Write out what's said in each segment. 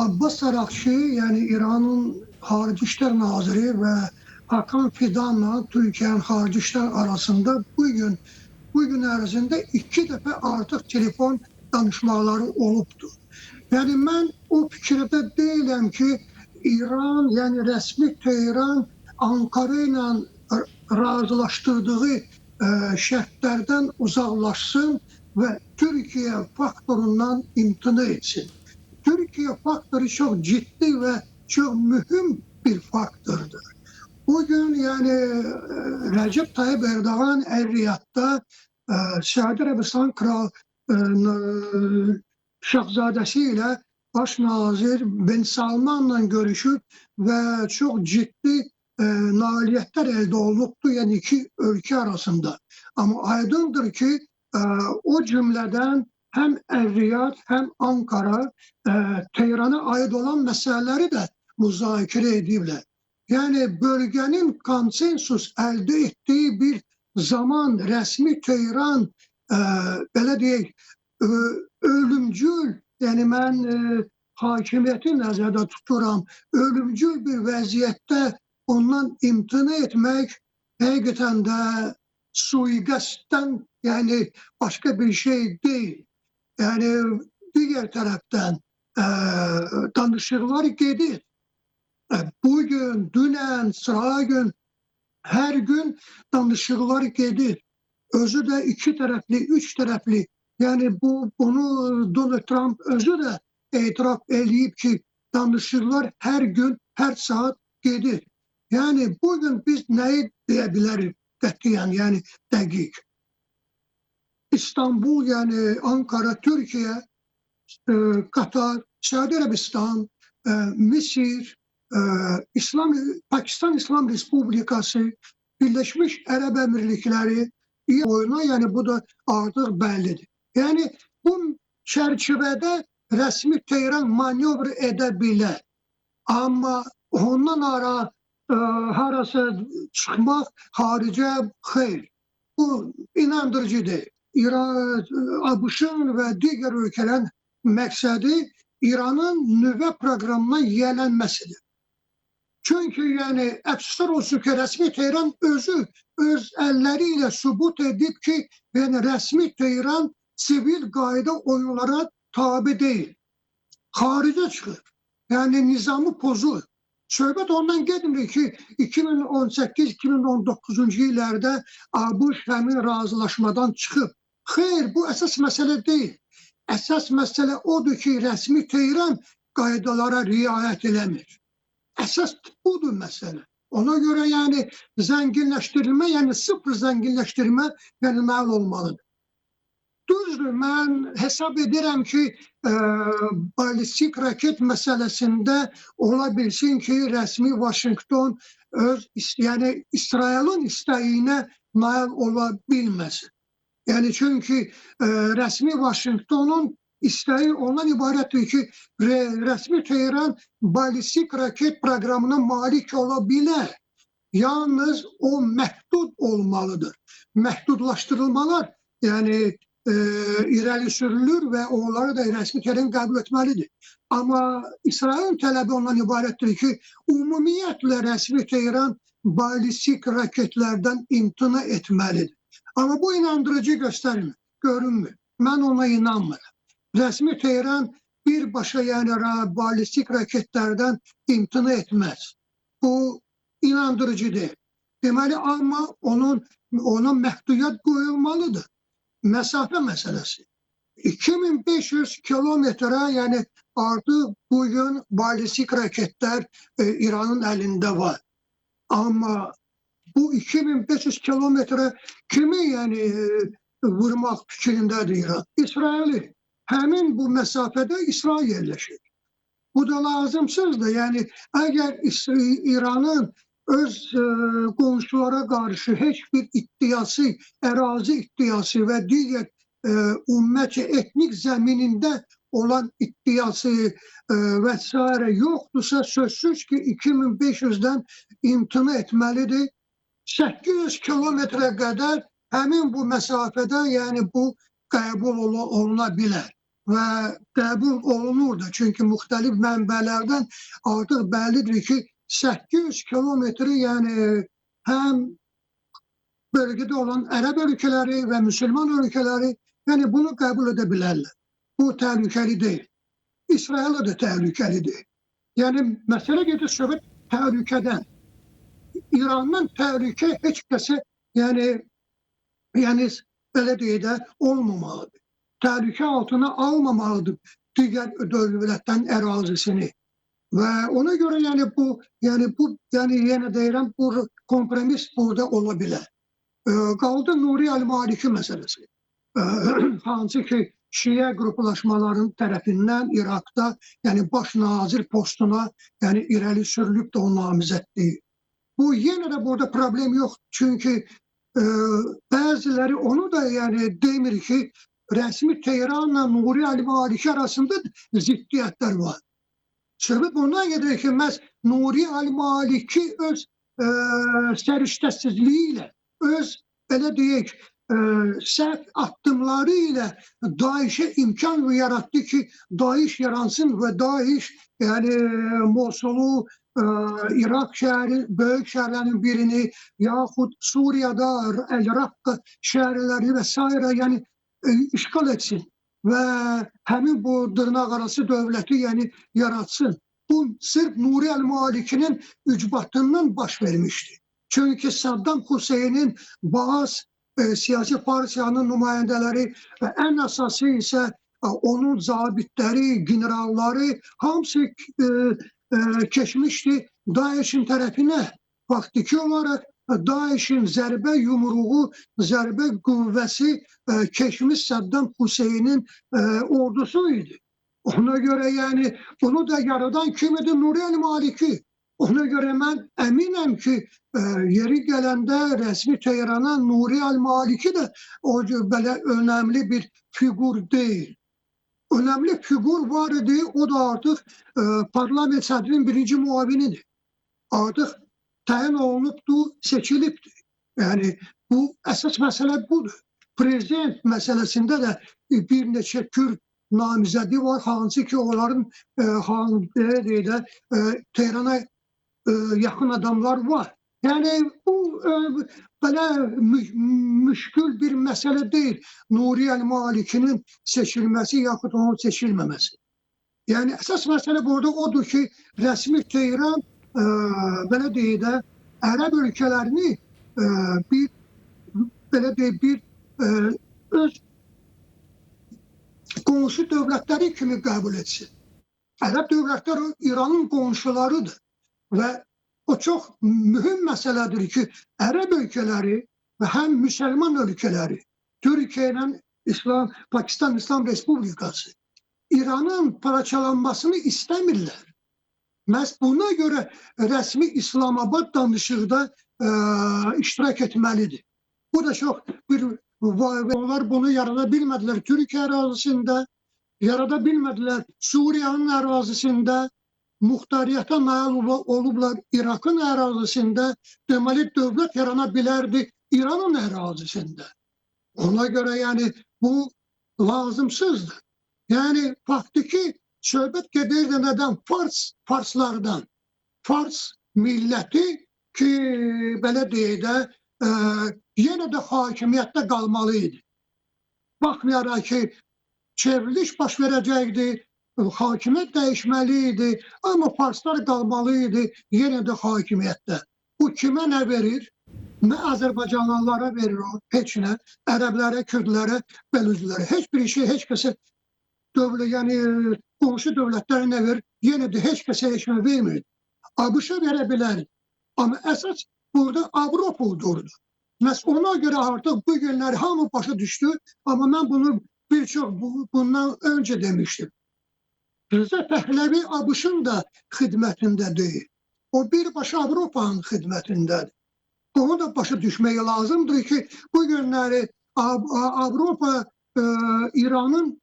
Abbas Arakçı, yani İran'ın Harici İşler Naziri ve Hakan Fidan'la Türkiye'nin Harici İşler arasında bugün ərzində 2 dəfə artıq telefon danışmaları olubdu. Yəni mən o fikirdə deyiləm ki, İran, yəni rəsmi Tehran Ankara ilə razılaşdırdığı şərtlərdən uzaqlaşsın və Türkiyə faktorundan imtina etsin. Türkiye faktörü çok ciddi ve çok mühim bir faktördür. Bugün yani Recep Tayyip Erdoğan Er-Riyad'da Suudi Arabistan Kral Şahzadesi ile Baş Nazir Bin Salman'la görüşüp ve çok ciddi nailiyetler elde olmuştu, yani iki ülke arasında. Ama aydındır ki o cümleden hem Er-Riyad hem Ankara Tehran'a ait olan meseleleri de müzakere ediyorlar. Yani bölgenin konsensus elde ettiği bir zaman resmi Tehran belə deyək, ölümcül, yani mən hakimiyyəti nəzərdə tuturam, ölümcül bir vəziyyətdə ondan imtina etmək həqiqətən də suikastdən, yani başka bir şey değil. Yani diğer taraftan danışıqlar gedir. Bugün, dünən, sıra gün, her gün danışıqlar gedir. Özü de iki taraflı, üç taraflı. Yani bunu Donald Trump özü de itiraf edip ki danışıqlar her gün, her saat gedir. Yani bugün biz neyi diyebiliriz qətiyyən, yani dəqiq. İstanbul, yani Ankara, Türkiye, Katar, Suudi Arabistan, Mısır, Pakistan İslam Respublikası, Birleşmiş Arap Emirlikleri oyuna, yani bu da artık bellidir. Yani bu çerçevede resmi Tehran manevr edebilir. Ama ondan harasa çıkmak harice hayır. Bu inandırıcı değil. İran, ABŞ-ın ve diğer ülkelerin məqsədi İranın nüvə programına yiyələnməsidir. Çünkü yani əfsuslar olsun ki, resmi Tehran özü öz əlləri sübut edip ki, yani resmi Tehran sivil qayda oyunlara tabi değil. Xarice çıkır. Yani nizamı pozur. Söhbət ondan gedmir ki 2018-2019-cu illərdə ABŞ həmin razılaşmadan çıxıb. Xeyr, bu əsas məsələ deyil. Əsas məsələ odur ki, rəsmi Tehran qaydalara riayət eləmir. Əsas budur məsələ. Ona göre yani zənginləşdirilmə, yani sıfır zənginləşdirmə, yani məl olmalıdır. Düzdür, mən hesab edirəm ki, balistik raket məsələsində ola bilsin ki, rəsmi Washington yani İsrailin istəyinə nail ola bilməsin. Yani çünkü resmi Washington'un isteği ondan ibarettir ki resmi Tehran balistik raket programına malik olabilir. Yalnız o məhdud olmalıdır. Məhdudlaşdırılmalar yani irəli sürülür ve onları da resmi Tehran kabul etmelidir. Ama İsrail'in tələbi ondan ibarettir ki umumiyyətlə resmi Tehran balistik raketlerden imtina etmelidir. Ama bu inandırıcı göstermiyor, görünmüyor. Ben ona inanmıyorum. Resmi Tehran birbaşa yani balistik raketlerden imtina etmez. Bu inandırıcı değil. Deməli, ama ona məhdudiyyət koyulmalıdır. Mesafe meselesi. 2500 kilometre, yani artık bugün balistik raketler İran'ın elinde var. Ama bu 2500 kilometre kimi yani vurmak fikrindedir İran? İsrail'i. Hemen bu mesafede İsrail yerleşir. Bu da lazımsızdır. Yani eğer İran'ın öz komşulara karşı hiçbir iddiası, erazi iddiası ve diğer ümmeti etnik zemininde olan iddiası vesaire yoktursa sözsüz ki 2500'den imtina etmelidir. 800 kilometre kadar hemen bu mesafede yani bu kabul olunabilir. və qəbul olunurdu. Çünki müxtəlif mənbələrdən artıq bəllidir ki, 800 kilometri, yəni həm bölgədə olan ərəb ölkələri və müsəlman ölkələri, yəni bunu qəbul edə bilərlər. Bu təhlükəli deyil. İsrail də təhlükəlidir. Yəni məsələ gedir söhbət təhlükədən. İrandan təhlükə heç kəsə, yəni belə deyək də olmamalıdır. Təhlükə altına almamalıdır digər dövlətlərin ərazisini. Və ona görə yenə deyirəm, bu kompromis burada ola bilər. Qaldı Nuri Əl-Maliki məsələsi. Hansı ki, Şiə qruplaşmaların tərəfindən İraqda, yəni baş nazir postuna, yəni irəli sürülüb də o namizədliyi. Bu yenə də burada problem yox. Çünki bəziləri onu da yəni demir ki, rəsmi Tehranla Nuri Əl-Maliki arasında ziddiyyətlər var. Söhbət bundan gedir ki, məhz Nuri Əl-Maliki öz səriştəsizliyi ilə, öz belə deyək, səhv addımları ilə DAEŞ'e imkan yaratdı ki, DAEŞ yaransın və DAEŞ yəni Mosulu, İraq şəhəri, böyük şəhərlərin birini, yaxud Suriyada Əl-Raqqa şəhərləri və s. yəni işgal etsin və həmin bu dırnaq arası dövləti yəni yaratsın. Bu sırf Nuri Əl-Malikinin ücbatından baş vermişdi. Çünki Saddam Hüseynin bazı siyasi partiyanın nümayəndələri və ən əsası isə onun zabitləri, generalları hamısı keçmişdi DAEŞ'in tərəfinə. Faktiki olaraq DAEŞ'in zərbə yumruğu, zərbə qüvvəsi keçmiş Saddam Hüseynin ordusu idi. Ona görə yəni bunu da yaradan kim idi? Nuri Əl-Maliki. Ona görə mən əminəm ki, yeri gələndə rəsmi Tehrana Nuri Əl-Maliki də o belə önəmli bir figur deyil. Önəmli figur var idi, o da artıq parlament sədrinin birinci müavinidir. Artıq təyin olunubdur, seçilibdir. Yəni bu əsas məsələ budur. Prezident məsələsində də bir neçə Kürd namizədi var, hansı ki onların Tehrana yaxın adamlar var. Yəni bu belə müşkül bir məsələ deyil. Nuri Əl-Malikinin seçilməsi yaxud onun seçilməməsi. Yəni əsas məsələ burada odur ki, rəsmi Tehran belə deyək də ərəb ölkələrini öz qonşu dövlətləri kimi qəbul etsin. Ərəb dövlətləri İranın qonşularıdır və o çox mühüm məsələdir ki, ərəb ölkələri və həm müsəlman ölkələri, Türkiyə ilə Pakistan İslam Respublikası İranın parçalanmasını istəmirlər. Məhz buna görə rəsmi İslamabad danışıqda iştirak etməlidir. Bu da çox onlar bunu yarada bilmədilər Türkiyə ərazisində, yarada bilmədilər Suriyanın ərazisində, muxtariyyətə nail olublar İraqın ərazisində, deməli dövlət yarana bilərdi İranın ərazisində. Ona görə yəni bu lazımsızdır. Yəni faktiki söhbət gedir nədən? Farslardan. Fars milləti ki, belə deyək də, yenə də hakimiyyətdə qalmalıydı. Baxmayaraq ki, çevriliş baş verəcəkdi, hakimiyyət dəyişməliydi, amma Farslar qalmalıydı yenə də hakimiyyətdə. Bu kimə nə verir? Nə Azərbaycanlılara verir o, heç nə, ərəblərə, kürdlərə, bəlüzlərə. Heç bir şey, heç kəsə yəni qonşu dövlətlərə nə verir? Yenə də heç kəsə heç nə vermir. ABŞ-a verə bilər. Amma əsas burada Avropa durdu. Məhz ona görə artıq bu günləri hamı başa düşdü, amma mən bunu bir çox bundan öncə demişdim. Rıza Pəhləvi ABŞ-ın da xidmətində deyil. O birbaşa Avropanın xidmətindədir. Bunu da başa düşmək lazımdır ki, bu günləri Avropa İranın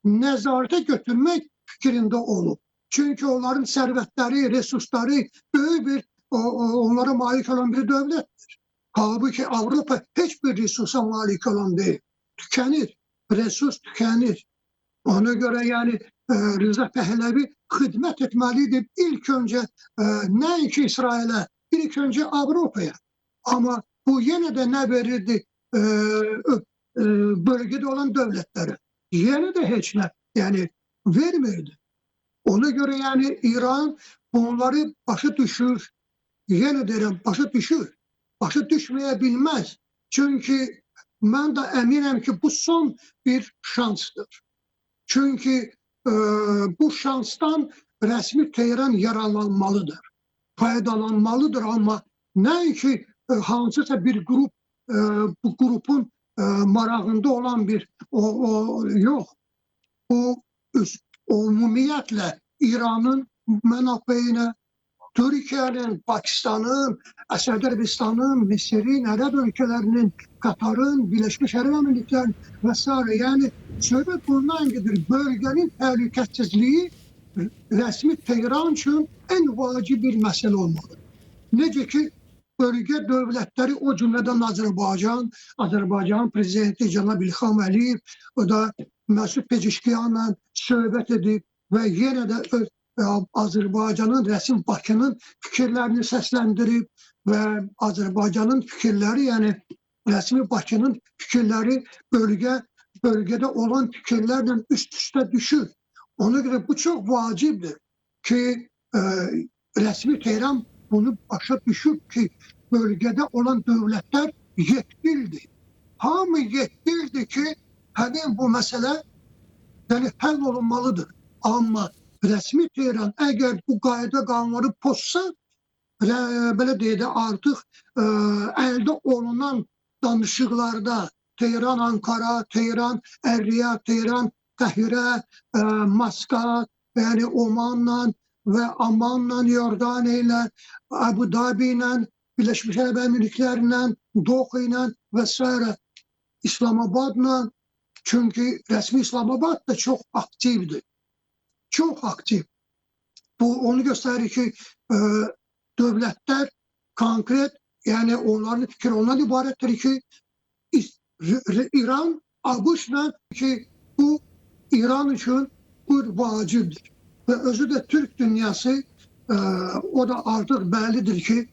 nəzarətə götürmək fikrində olub. Çünki onların sərvətləri, resursları böyük bir, onlara malik olan bir dövlətdir. Halbuki Avropa heç bir resursa malik olan deyil. Tükənir, resurs tükənir. Ona göre yani Rıza Pehlevi xidmət etməlidir ilk önce nəinki İsrail'e, ilk önce Avrupa'ya. Ama bu yine de ne verirdi bölgede olan devletlere? Yine de hiç ne yani vermirdi. Ona göre yani İran bunları başa düşür. Yine derim başa düşür. Başa düşmeyebilmez. Çünkü ben de eminim ki bu son bir şanstır. Çünkü bu şanstan resmi Tehran yararlanmalıdır. Faydalanmalıdır ama ne ki hansısa bir grup bu grubun marağında olan bir yok. Bu ümumiyyətlə İranın mənafeyinə, Türkiye'nin, Pakistan'ın, Əsəd Ərəbistan'ın, Mısır'ın, Ərəb ülkelerinin, Katar'ın, Birleşmiş Arap Emirlikleri vesaire. Yani söhbət bundan gedir. Bölgenin təhlükəsizliyi resmi Tehran için en vacib bir mesele olmalı. Necə ki bölge devletleri o cümleden Azerbaycan prezidenti Cənab İlham Əliyev, o da Məsud Pezeşkiyanla söhbət edib ve yine de Azerbaycan'ın, resim Bakı'nın fikirlerini seslendirip ve Azerbaycan'ın fikirleri yani resmi Bakı'nın fikirleri bölgede olan fikirlerle üst üste düşür. Ona göre bu çok vacibdir ki resmi Tehran bunu başa düşür ki bölgede olan devletler yetbildi. Hamı yetbildi ki hemen bu mesele yani hal olunmalıdır. Ama resmi Tehran eğer bu qayda qanunları pozsa, belə deyək də artıq əldə olunan danışıqlarda Tehran Ankara, Tehran Riyad, Tehran Qahirə, Maskat, yani Omanla ve Ammanla, Yordaniya ilə, Abu Dhabi ilə, Birleşmiş Arap Emirlikləri ilə, Doha ilə vesaire, İslamabadla. Çünkü resmi İslamabad da çok aktifdir. Çok aktif. Bu onu gösterir ki devletler konkret yani onların fikri ondan ibarettir ki İran ABŞ'la ki bu İran için bir vacibdir. Ve özü de Türk dünyası o da artık bellidir ki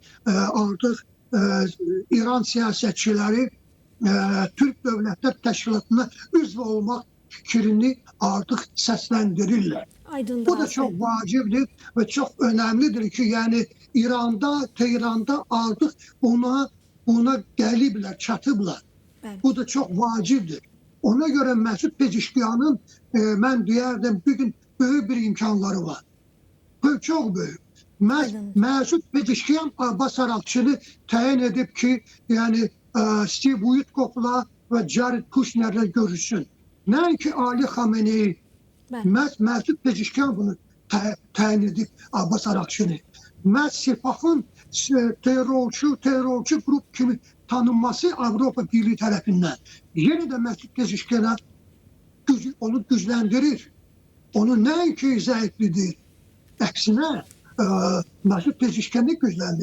artık İran siyasetçileri Türk Devletler Teşkilatı'na üzv olmak fikrini artık seslendirirler. Bu da çok vacibdir ve çok önemlidir ki yani İran'da, Tehran'da artık buna gelibler, çatıblar. Evet. Bu da çok vacibdir. Ona göre Məsud Pezeşkiyan'ın ben diyerdim bugün büyük bir imkanları var. Çok büyük. Məsud Pezeşkiyan Abbas Arakçı'nı tayin edip ki yani Steve Witkoff'la ve Jared Kushner'le görüşsün. Ne ki Ali Khamenei, Məsud Pezeşkiyan bunu tayin edip Abbas Arakçı'nı. Sepah'ın terörçü grup kimi tanınması Avrupa Birliği tarafından. Yine de Məsud Pezeşkiyan'a onu güçlendirir. Onu ne ki zayıflıdır. Aksine Məsud Pezeşkiyan'ı güçlendirir.